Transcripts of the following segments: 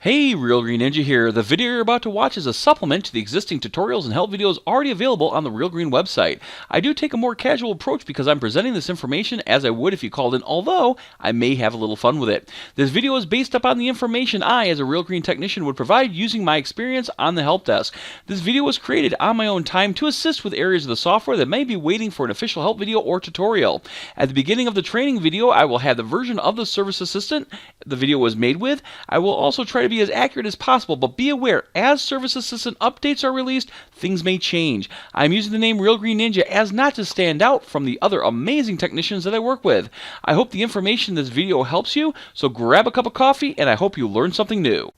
Hey, Real Green Ninja here. The video you're about to watch is a supplement to the existing tutorials and help videos already available on the Real Green website. I do take a more casual approach because I'm presenting this information as I would if you called in, although I may have a little fun with it. This video is based upon the information I, as a Real Green technician, would provide using my experience on the help desk. This video was created on my own time to assist with areas of the software that may be waiting for an official help video or tutorial. At the beginning of the training video, I will have the version of the Service Assistant the video was made with. I will also try to be as accurate as possible, but be aware, as Service Assistant updates are released, things may change. I'm using the name Real Green Ninja as not to stand out from the other amazing technicians that I work with. I hope the information in this video helps you, so grab a cup of coffee and I hope you learn something new.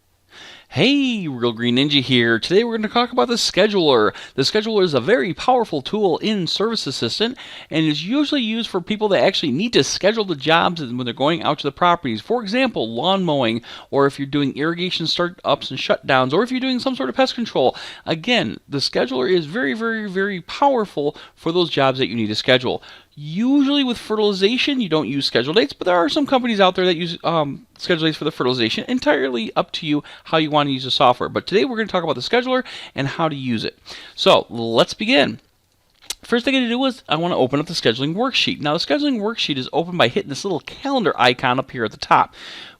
Hey, Real Green Ninja here. Today we're going to talk about the scheduler. The scheduler is a very powerful tool in Service Assistant and is usually used for people that actually need to schedule the jobs when they're going out to the properties. For example, lawn mowing, or if you're doing irrigation startups and shutdowns, or if you're doing some sort of pest control. Again, the scheduler is very powerful for those jobs that you need to schedule. Usually with fertilization, you don't use schedule dates, but there are some companies out there that use schedule dates for the fertilization. Entirely up to you how you want to use the software. But today we're going to talk about the scheduler and how to use it. So let's begin. First thing I need to do is I want to open up the scheduling worksheet. Now the scheduling worksheet is opened by hitting this little calendar icon up here at the top.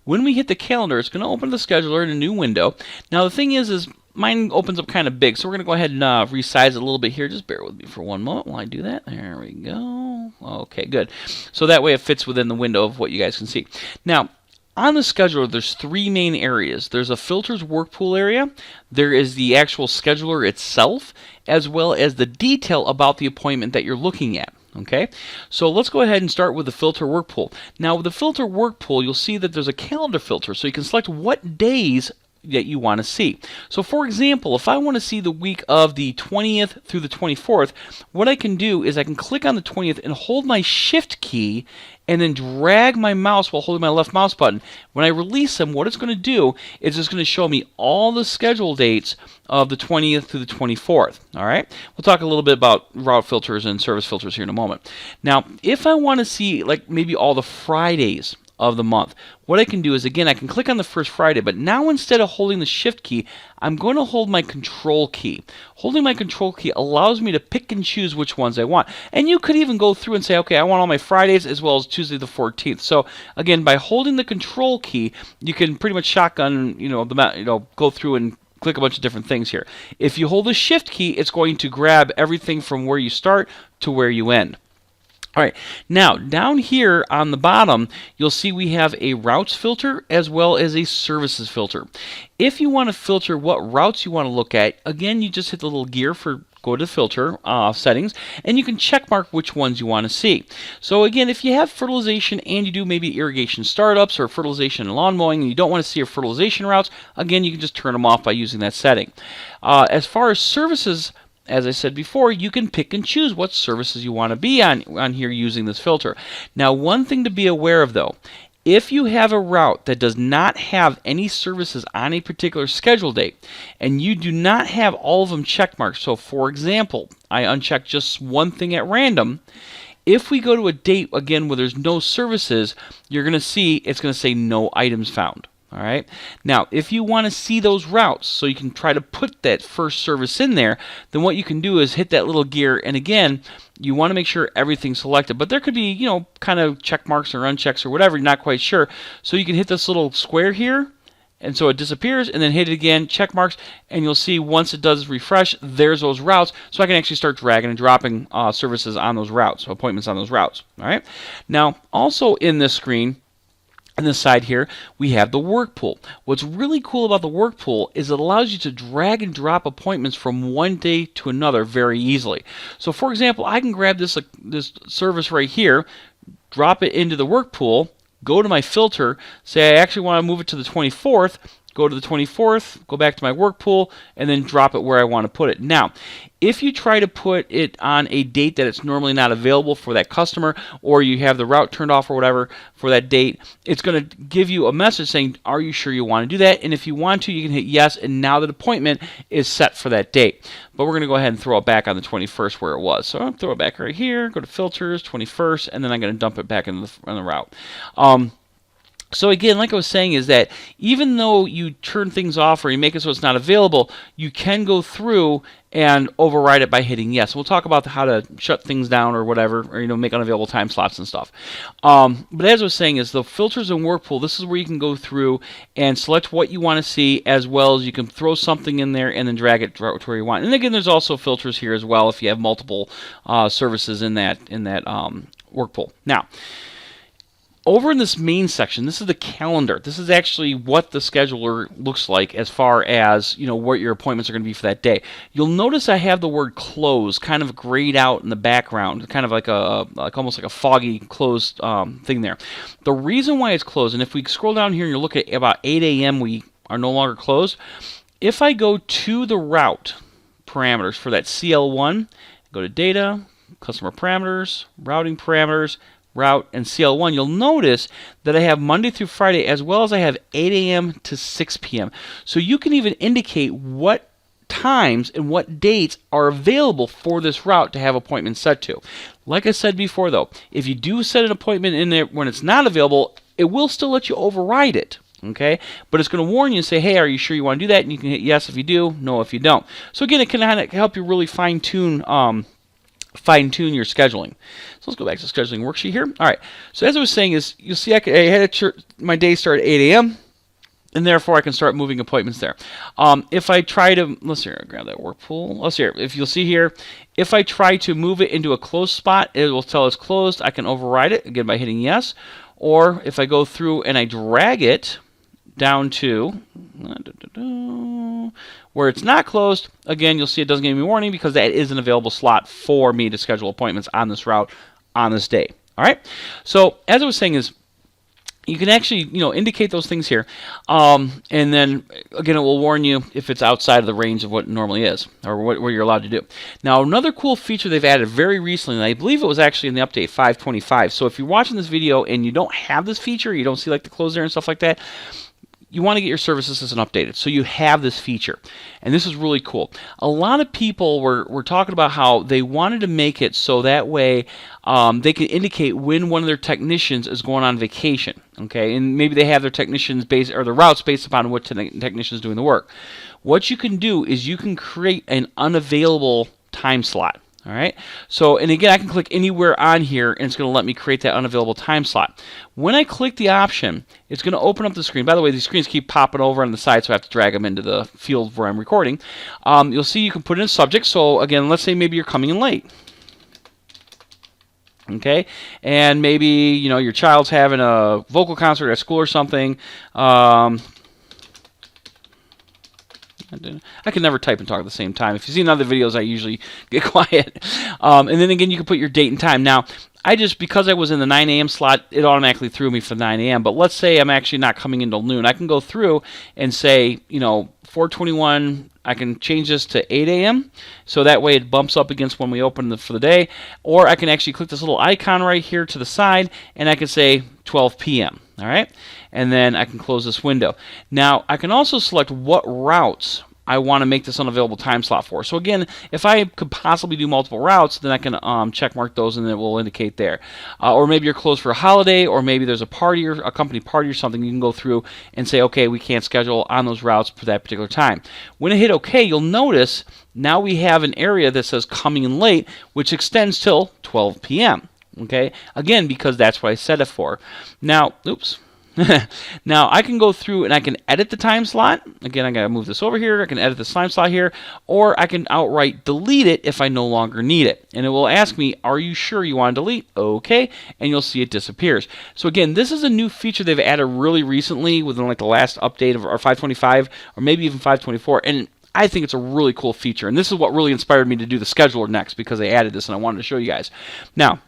When we hit the calendar, it's going to open the scheduler in a new window. Now the thing is mine opens up kind of big, so we're going to go ahead and resize it a little bit here. Just bear with me for one moment while I do that. There we go. Okay, good. So that way it fits within the window of what you guys can see. Now, on the scheduler, there's three main areas. There's a filters work pool area, there is the actual scheduler itself, as well as the detail about the appointment that you're looking at. Okay, so let's go ahead and start with the filter work pool. Now with the filter work pool, you'll see that there's a calendar filter, so you can select what days that you want to see. So for example, if I want to see the week of the 20th through the 24th, what I can do is I can click on the 20th and hold my shift key and then drag my mouse while holding my left mouse button. When I release them, what it's going to do is it's going to show me all the schedule dates of the 20th through the 24th. All right? We'll talk a little bit about route filters and service filters here in a moment. Now, if I want to see like maybe all the Fridays of the month, what I can do is, again, I can click on the first Friday, but now instead of holding the shift key, I'm going to hold my control key. Holding my control key allows me to pick and choose which ones I want. And you could even go through and say, okay, I want all my Fridays as well as Tuesday the 14th. So again, by holding the control key, you can pretty much shotgun, go through and click a bunch of different things here. If you hold the shift key, it's going to grab everything from where you start to where you end. All right, now down here on the bottom, you'll see we have a routes filter as well as a services filter. If you want to filter what routes you want to look at, again, you just hit the little gear for go to filter settings, and you can check mark which ones you want to see. So again, if you have fertilization and you do maybe irrigation startups or fertilization and lawn mowing and you don't want to see your fertilization routes, again, you can just turn them off by using that setting. As far as services, as I said before, you can pick and choose what services you want to be on here using this filter. Now, one thing to be aware of though, if you have a route that does not have any services on a particular schedule date, and you do not have all of them checkmarked, so for example, I uncheck just one thing at random, if we go to a date, again, where there's no services, you're going to see it's going to say no items found. All right. Now, if you want to see those routes, so you can try to put that first service in there, then what you can do is hit that little gear, and again, you want to make sure everything's selected. But there could be, kind of check marks or unchecks or whatever, you're not quite sure. So you can hit this little square here, and so it disappears, and then hit it again, check marks, and you'll see once it does refresh, there's those routes. So I can actually start dragging and dropping services on those routes, so appointments on those routes. All right. Now, also in this screen, on this side here, we have the work pool. What's really cool about the work pool is it allows you to drag and drop appointments from one day to another very easily. So for example, I can grab this service right here, drop it into the work pool, go to my filter, say I actually want to move it to the 24th, go to the 24th, go back to my work pool, and then drop it where I want to put it. Now, if you try to put it on a date that it's normally not available for that customer, or you have the route turned off or whatever for that date, it's going to give you a message saying, are you sure you want to do that? And if you want to, you can hit yes, and now the appointment is set for that date. But we're going to go ahead and throw it back on the 21st where it was. So I'll throw it back right here, go to filters, 21st, and then I'm going to dump it back on the route. So again, like I was saying, is that even though you turn things off or you make it so it's not available, you can go through and override it by hitting yes. We'll talk about how to shut things down or whatever, or make unavailable time slots and stuff. But as I was saying, is the filters in Workpool. This is where you can go through and select what you want to see, as well as you can throw something in there and then drag it to where you want. And again, there's also filters here as well if you have multiple services in that Workpool. Now, over in this main section, this is the calendar. This is actually what the scheduler looks like as far as, what your appointments are going to be for that day. You'll notice I have the word close kind of grayed out in the background, kind of like almost like a foggy closed thing there. The reason why it's closed, and if we scroll down here and you look at about 8 a.m., we are no longer closed. If I go to the route parameters for that CL1, go to data, customer parameters, routing parameters, route, and CL1, you'll notice that I have Monday through Friday, as well as I have 8 a.m. to 6 p.m. So you can even indicate what times and what dates are available for this route to have appointments set to. Like I said before, though, if you do set an appointment in there when it's not available, it will still let you override it. Okay, but it's going to warn you and say, hey, are you sure you want to do that? And you can hit yes if you do, no if you don't. So again, it can kind of help you really fine-tune your scheduling. So let's go back to the scheduling worksheet here. All right. So as I was saying, is you'll see I had my day start at 8 a.m. and therefore I can start moving appointments there. If I try to, let's see, I'll grab that Workpool. Let's see here. If you'll see here, if I try to move it into a closed spot, it will tell it's closed. I can override it again by hitting yes. Or if I go through and I drag it down to where it's not closed, again, you'll see it doesn't give me a warning because that is an available slot for me to schedule appointments on this route on this day. All right. So as I was saying, is you can actually indicate those things here, and then again it will warn you if it's outside of the range of what it normally is or what you're allowed to do. Now, another cool feature they've added very recently, and I believe it was actually in the update 5.25. So if you're watching this video and you don't have this feature, you don't see like the close there and stuff like that, you want to get your service assistant updated so you have this feature, and this is really cool. A lot of people were talking about how they wanted to make it so that way they can indicate when one of their technicians is going on vacation. Okay, and maybe they have their technicians or the routes based upon what technician is doing the work. What you can do is you can create an unavailable time slot. All right. So, and again, I can click anywhere on here, and it's going to let me create that unavailable time slot. When I click the option, it's going to open up the screen. By the way, these screens keep popping over on the side, so I have to drag them into the field where I'm recording. You'll see you can put in a subject. So, again, let's say maybe you're coming in late. Okay, and maybe your child's having a vocal concert at school or something. I can never type and talk at the same time. If you've seen other videos, I usually get quiet. And then again, you can put your date and time. Now, because I was in the 9 a.m. slot, it automatically threw me for 9 a.m. But let's say I'm actually not coming until noon. I can go through and say, 4:21, I can change this to 8 a.m. So that way it bumps up against when we open for the day. Or I can actually click this little icon right here to the side, and I can say 12 p.m. All right? And then I can close this window. Now, I can also select what routes I want to make this unavailable time slot for. So again, if I could possibly do multiple routes, then I can check mark those, and it will indicate there. Or maybe you're closed for a holiday, or maybe there's a party or a company party or something. You can go through and say, okay, we can't schedule on those routes for that particular time. When I hit OK, you'll notice now we have an area that says coming in late, which extends till 12 p.m. Okay, again, because that's what I set it for. Now, oops. Now I can go through and I can edit the time slot. Again, I gotta move this over here. I can edit the time slot here, or I can outright delete it if I no longer need it. And it will ask me, are you sure you want to delete? Okay, and you'll see it disappears. So again, this is a new feature they've added really recently within like the last update of our 5.25 or maybe even 5.24, and I think it's a really cool feature. And this is what really inspired me to do the scheduler next, because they added this and I wanted to show you guys. Now,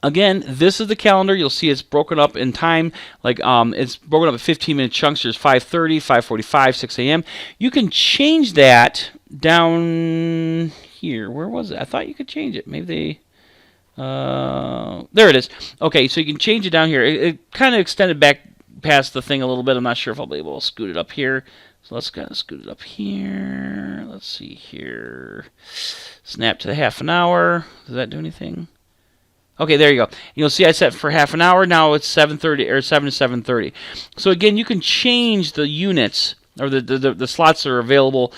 again, this is the calendar. You'll see it's broken up in time. Like it's broken up in 15-minute chunks. There's 5:30, 5:45, 6 a.m. You can change that down here. Where was it? I thought you could change it. Maybe they... there it is. Okay, so you can change it down here. It kind of extended back past the thing a little bit. I'm not sure if I'll be able to scoot it up here. So let's kind of scoot it up here. Let's see here. Snap to the half an hour. Does that do anything? Okay, there you go. You'll see I set for half an hour. Now it's 7:30 or 7 to 7:30. So again, you can change the units or the slots that are available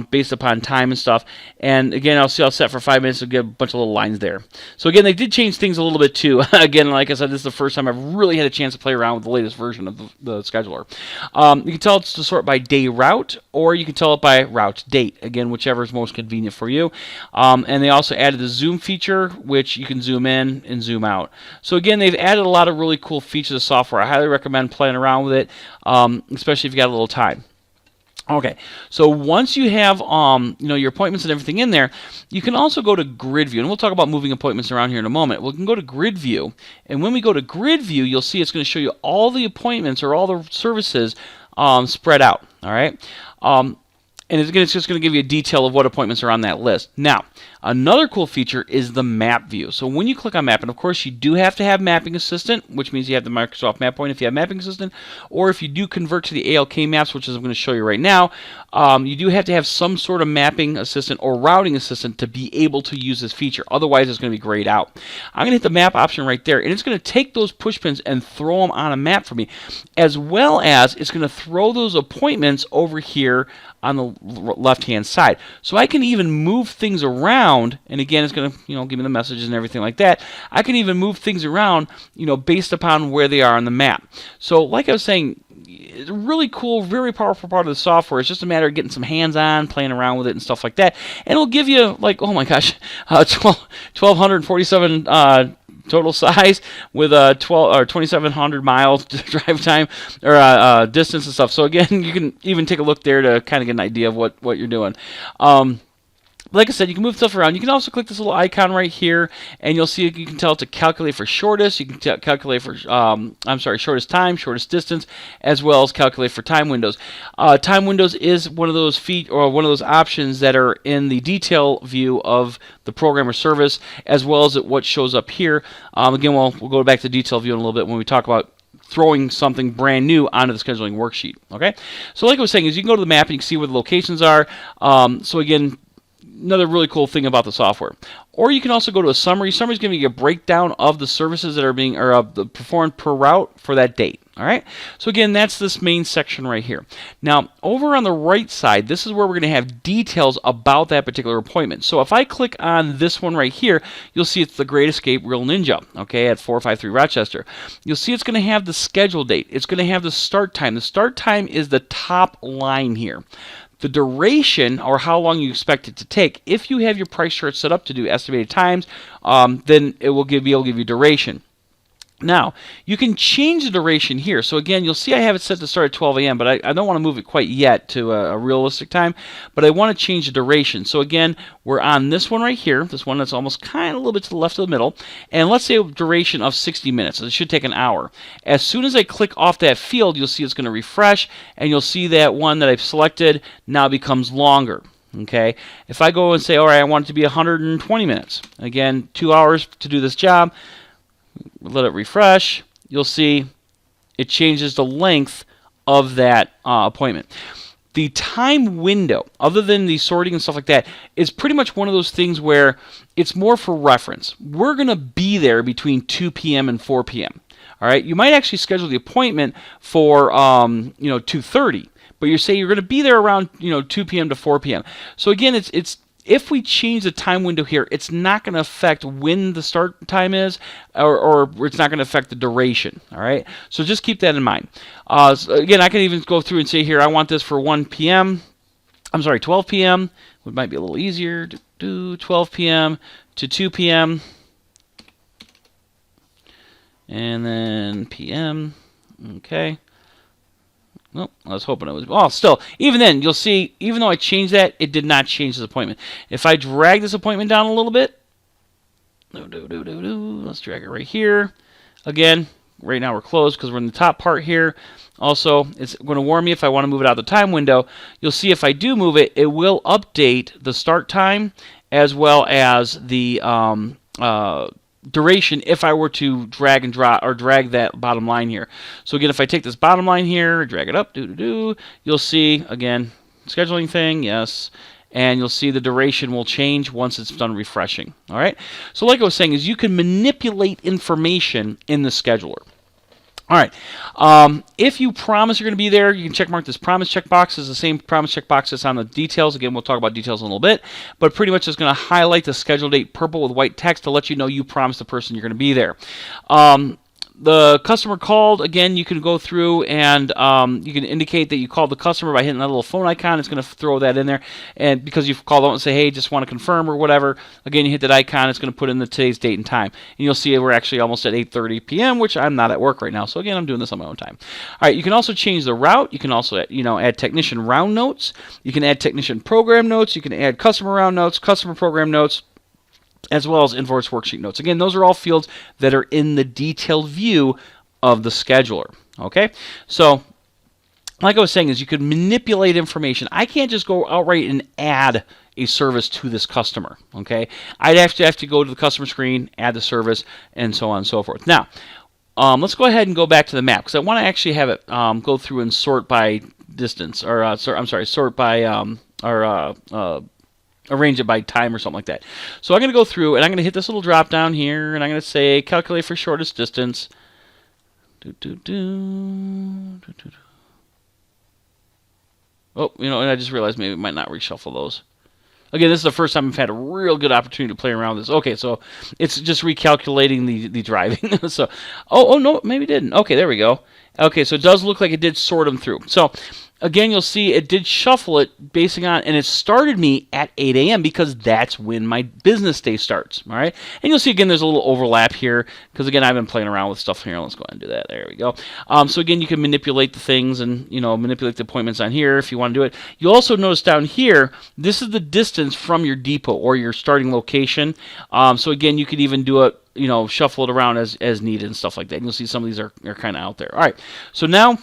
based upon time and stuff. And again, I'll set for 5 minutes to get a bunch of little lines there. So again, they did change things a little bit too. Again, like I said, this is the first time I've really had a chance to play around with the latest version of the scheduler. You can tell it's to sort by day route, or you can tell it by route date. Again, whichever is most convenient for you. And they also added the zoom feature, which you can zoom in and zoom out. So again, they've added a lot of really cool features of software. I highly recommend playing around with it, especially if you got a little time. Okay, so once you have your appointments and everything in there, you can also go to grid view, and we'll talk about moving appointments around here in a moment. We can go to grid view, and when we go to grid view, you'll see it's going to show you all the appointments or all the services spread out. All right, and it's just going to give you a detail of what appointments are on that list. Now, another cool feature is the map view. So when you click on map, and of course you do have to have Mapping Assistant, which means you have the Microsoft Map Point if you have Mapping Assistant, or if you do convert to the ALK maps, which is I'm going to show you right now, you do have to have some sort of Mapping Assistant or Routing Assistant to be able to use this feature. Otherwise, it's going to be grayed out. I'm going to hit the map option right there, and it's going to take those push pins and throw them on a map for me, as well as it's going to throw those appointments over here on the left-hand side. So I can even move things around, and again, it's going to give me the messages and everything like that. I can even move things around, based upon where they are on the map. So like I was saying, it's a really cool, very powerful part of the software. It's just a matter of getting some hands-on, playing around with it and stuff like that. And it'll give you, like, oh my gosh, 1,247 total size with a 2,700 miles drive time or distance and stuff. So again, you can even take a look there to kind of get an idea of what you're doing. Like I said, you can move stuff around. You can also click this little icon right here, and you'll see you can tell it to calculate for shortest. You can calculate for shortest time, shortest distance, as well as calculate for time windows. Time windows is one of those one of those options that are in the detail view of the program or service, as well as what shows up here. Again, we'll go back to detail view in a little bit when we talk about throwing something brand new onto the scheduling worksheet. Okay, so like I was saying, is you can go to the map and you can see where the locations are. So again, another really cool thing about the software. Or you can also go to a summary. Summary is giving you a breakdown of the services that are being performed per route for that date. All right. So again, that's this main section right here. Now, over on the right side, this is where we're going to have details about that particular appointment. So if I click on this one right here, you'll see it's the Great Escape Real Ninja. Okay, at 453 Rochester. You'll see it's going to have the schedule date. It's going to have the start time. The start time is the top line here. The duration, or how long you expect it to take, if you have your price chart set up to do estimated times, then it will be able to give you duration. Now, you can change the duration here. So again, you'll see I have it set to start at 12 a.m., but I don't want to move it quite yet to a realistic time, but I want to change the duration. So again, we're on this one right here, this one that's almost kind of a little bit to the left of the middle, and let's say a duration of 60 minutes. So it should take an hour. As soon as I click off that field, you'll see it's going to refresh, and you'll see that one that I've selected now becomes longer. Okay, if I go and say, all right, I want it to be 120 minutes. Again, 2 hours to do this job. Let it refresh. You'll see it changes the length of that appointment. The time window, other than the sorting and stuff like that, is pretty much one of those things where it's more for reference. We're going to be there between 2 p.m. and 4 p.m. All right, you might actually schedule the appointment for 2:30, but you say you're going to be there around 2 p.m. to 4 p.m. So again, it's if we change the time window here, it's not going to affect when the start time is, or it's not going to affect the duration. All right, so just keep that in mind. So again, I can even go through and say here, I want this for 1 p.m. I'm sorry, 12 p.m. It might be a little easier to do 12 p.m. to 2 p.m. and then p.m. Okay. Nope, I was hoping it was. Oh, still, even then, you'll see, even though I changed that, it did not change this appointment. If I drag this appointment down a little bit, let's drag it right here. Again, right now we're closed because we're in the top part here. Also, it's going to warn me if I want to move it out of the time window. You'll see if I do move it, it will update the start time as well as the duration if I were to drag and drop or drag that bottom line here. So again, if I take this bottom line here, drag it up, you'll see again scheduling thing, yes, and you'll see the duration will change once it's done refreshing. All right. So like I was saying, is you can manipulate information in the scheduler. All right. If you promise you're going to be there, you can check mark this promise checkbox. It's the same promise checkbox that's on the details. Again, we'll talk about details in a little bit, but pretty much it's going to highlight the schedule date purple with white text to let you know you promised the person you're going to be there. The customer called. Again, you can go through and you can indicate that you called the customer by hitting that little phone icon. It's going to throw that in there. And because you've called out and say, hey, just want to confirm or whatever, again, you hit that icon. It's going to put in the today's date and time. And you'll see we're actually almost at 8:30 p.m., which I'm not at work right now. So again, I'm doing this on my own time. All right, you can also change the route. You can also add technician round notes. You can add technician program notes. You can add customer round notes, customer program notes, as well as invoice worksheet notes. Again, those are all fields that are in the detailed view of the scheduler. Okay, so like I was saying, is you could manipulate information. I can't just go outright and add a service to this customer. Okay, I'd have to go to the customer screen, add the service, and so on and so forth. Now, let's go ahead and go back to the map because I want to actually have it go through and sort by distance, or sort by arrange it by time or something like that. So I'm going to go through and I'm going to hit this little drop down here and I'm going to say calculate for shortest distance. Oh, and I just realized maybe it might not reshuffle those. Again, this is the first time I've had a real good opportunity to play around with this. Okay, so it's just recalculating the driving. So, oh no, maybe it didn't. Okay, there we go. Okay, so it does look like it did sort them through. So again, you'll see it did shuffle it basing on, and it started me at 8 a.m. because that's when my business day starts. All right, and you'll see again there's a little overlap here because again I've been playing around with stuff here. Let's go ahead and do that. There we go. So again, you can manipulate the things and manipulate the appointments on here if you want to do it. You'll also notice down here this is the distance from your depot or your starting location. So again, you could even do it. Shuffle it around as needed and stuff like that. And you'll see some of these are kind of out there. All right, so now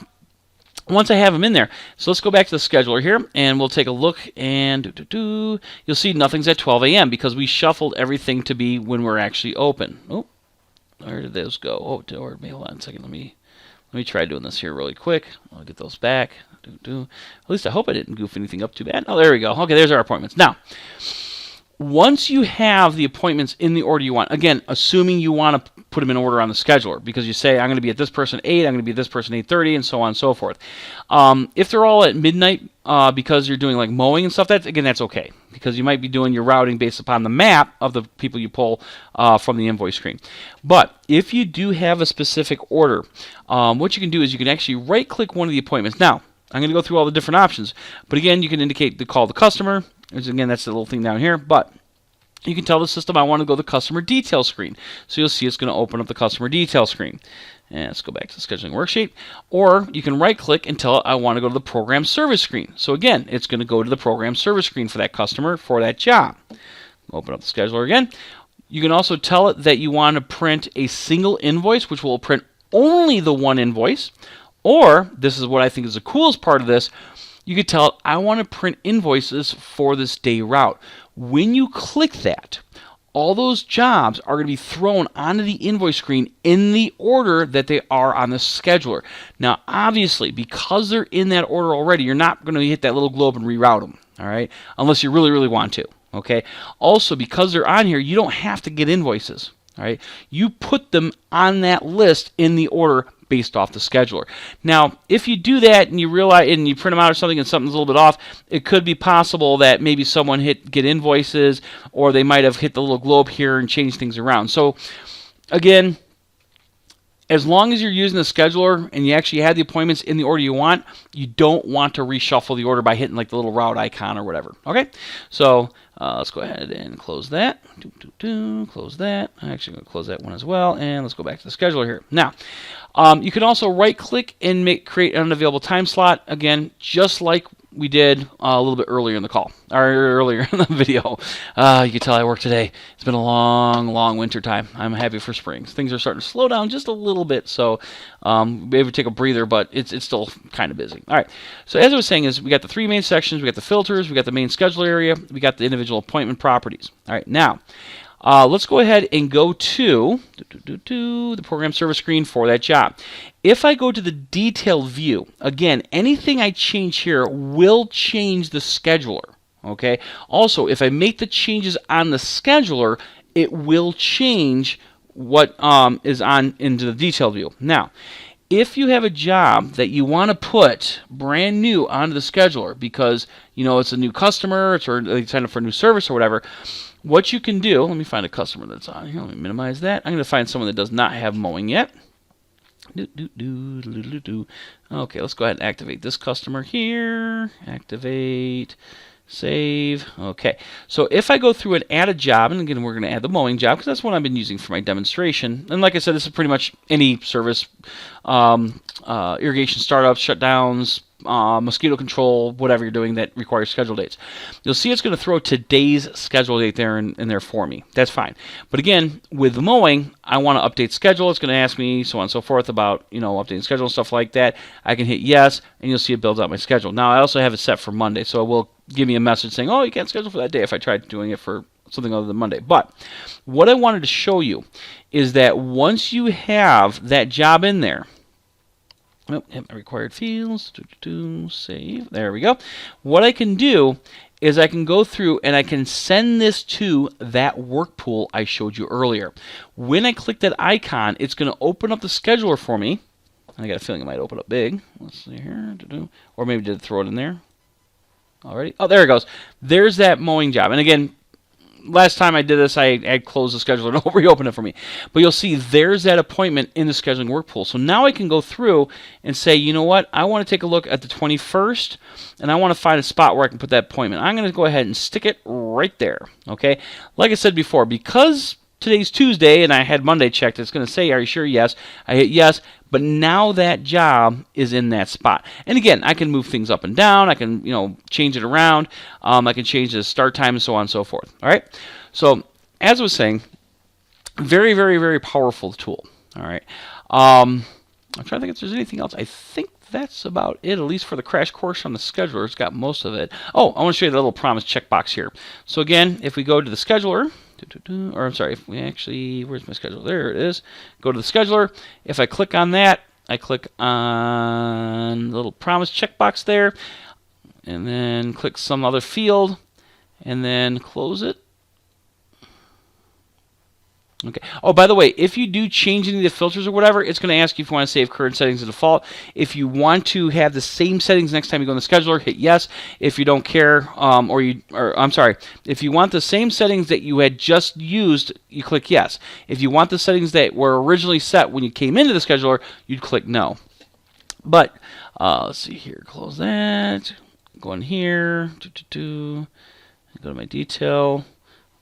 once I have them in there, so let's go back to the scheduler here, and we'll take a look, and you'll see nothing's at 12 a.m. because we shuffled everything to be when we're actually open. Oh, where did those go? Oh, hold on a second. Let me try doing this here really quick. I'll get those back. At least I hope I didn't goof anything up too bad. Oh, there we go. Okay, there's our appointments. Now, once you have the appointments in the order you want, again, assuming you want to put them in order on the scheduler, because you say, I'm going to be at this person 8, I'm going to be at this person 8:30, and so on and so forth. If they're all at midnight because you're doing like mowing and stuff, that's okay, because you might be doing your routing based upon the map of the people you pull from the invoice screen. But if you do have a specific order, what you can do is you can actually right-click one of the appointments. Now, I'm going to go through all the different options, but again, you can indicate to call the customer. Again, that's the little thing down here, but you can tell the system I want to go to the customer detail screen. So you'll see it's going to open up the customer detail screen. And let's go back to the scheduling worksheet. Or you can right-click and tell it I want to go to the program service screen. So again, it's going to go to the program service screen for that customer for that job. Open up the scheduler again. You can also tell it that you want to print a single invoice, which will print only the one invoice. Or, this is what I think is the coolest part of this, you could tell it, I want to print invoices for this day route. When you click that, all those jobs are going to be thrown onto the invoice screen in the order that they are on the scheduler. Now, obviously, because they're in that order already, you're not going to hit that little globe and reroute them, all right? Unless you really, really want to, okay? Also, because they're on here, you don't have to get invoices, all right? You put them on that list in the order based off the scheduler. Now, if you do that and you realize and you print them out or something and something's a little bit off, it could be possible that maybe someone hit get invoices, or they might have hit the little globe here and changed things around. So again, as long as you're using the scheduler and you actually have the appointments in the order you want, you don't want to reshuffle the order by hitting like the little route icon or whatever. Okay, so let's go ahead and close that. Close that. I'm actually going to close that one as well, and let's go back to the scheduler here. Now, you can also right-click and create an unavailable time slot. Again, just like we did a little bit earlier in the call, or earlier in the video. You can tell I work today. It's been a long, long winter time. I'm happy for spring. Things are starting to slow down just a little bit, so maybe take a breather, but it's still kind of busy. All right, so as I was saying is we got the 3 main sections. We got the filters. We got the main schedule area. We got the individual appointment properties. All right, now, let's go ahead and go to the program service screen for that job. If I go to the detailed view, again, anything I change here will change the scheduler. Okay. Also, if I make the changes on the scheduler, it will change what is on into the detailed view. Now, if you have a job that you want to put brand new onto the scheduler because it's a new customer, or they sign up for a new service or whatever, what you can do, let me find a customer that's on here. Let me minimize that. I'm going to find someone that does not have mowing yet. Okay, let's go ahead and activate this customer here. Activate. Save. Okay, so if I go through and add a job, and again, we're going to add the mowing job because that's what I've been using for my demonstration. And like I said, this is pretty much any service, irrigation startups, shutdowns, mosquito control, whatever you're doing that requires schedule dates. You'll see it's going to throw today's schedule date there in there for me. That's fine. But again, with mowing, I want to update schedule. It's going to ask me so on and so forth about updating schedule and stuff like that. I can hit yes, and you'll see it builds out my schedule. Now I also have it set for Monday, so it will give me a message saying, oh, you can't schedule for that day if I tried doing it for something other than Monday. But what I wanted to show you is that once you have that job in there, hit my required fields, save, there we go. What I can do is I can go through and I can send this to that work pool I showed you earlier. When I click that icon, it's going to open up the scheduler for me. I got a feeling it might open up big. Let's see here. Or maybe did it throw it in there already? Oh, there it goes. There's that mowing job. And again, last time I did this, I had closed the scheduler and reopened it for me. But you'll see there's that appointment in the scheduling work pool. So now I can go through and say, you know what? I want to take a look at the 21st, and I want to find a spot where I can put that appointment. I'm going to go ahead and stick it right there. Okay? Like I said before, because today's Tuesday and I had Monday checked, it's going to say, are you sure? Yes. I hit yes. But now that job is in that spot. And again, I can move things up and down. I can, change it around. I can change the start time and so on and so forth. All right. So as I was saying, very, very, very powerful tool. All right. I'm trying to think if there's anything else. I think that's about it, at least for the crash course on the scheduler. It's got most of it. Oh, I want to show you the little promise checkbox here. So again, if we go to the scheduler, or I'm sorry, if we actually, where's my schedule? There it is. Go to the scheduler. If I click on that, I click on the little promise checkbox there, and then click some other field, and then close it. Okay. Oh, by the way, if you do change any of the filters or whatever, it's going to ask you if you want to save current settings as default. If you want to have the same settings next time you go in the scheduler, hit yes. If you don't care, if you want the same settings that you had just used, you click yes. If you want the settings that were originally set when you came into the scheduler, you'd click no. But let's see here. Close that. Go in here. Go to my detail.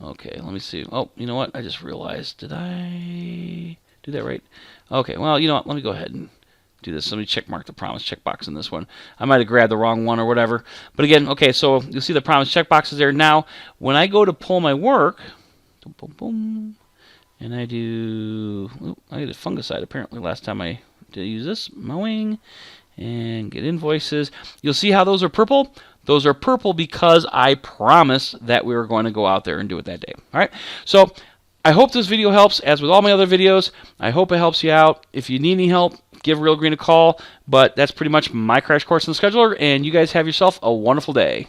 Okay, let me see. Oh, you know what? I just realized. Did I do that right? Okay, well, you know what? Let me go ahead and do this. Let me check mark the promise checkbox in this one. I might have grabbed the wrong one or whatever. But again, okay, so you'll see the promise checkbox is there. Now, when I go to pull my work, boom, boom, boom, and I do, I did fungicide apparently last time I did use this, mowing, and get invoices. You'll see how those are purple. Those are purple because I promised that we were going to go out there and do it that day. All right. So I hope this video helps. As with all my other videos, I hope it helps you out. If you need any help, give Real Green a call. But that's pretty much my crash course in the scheduler. And you guys have yourself a wonderful day.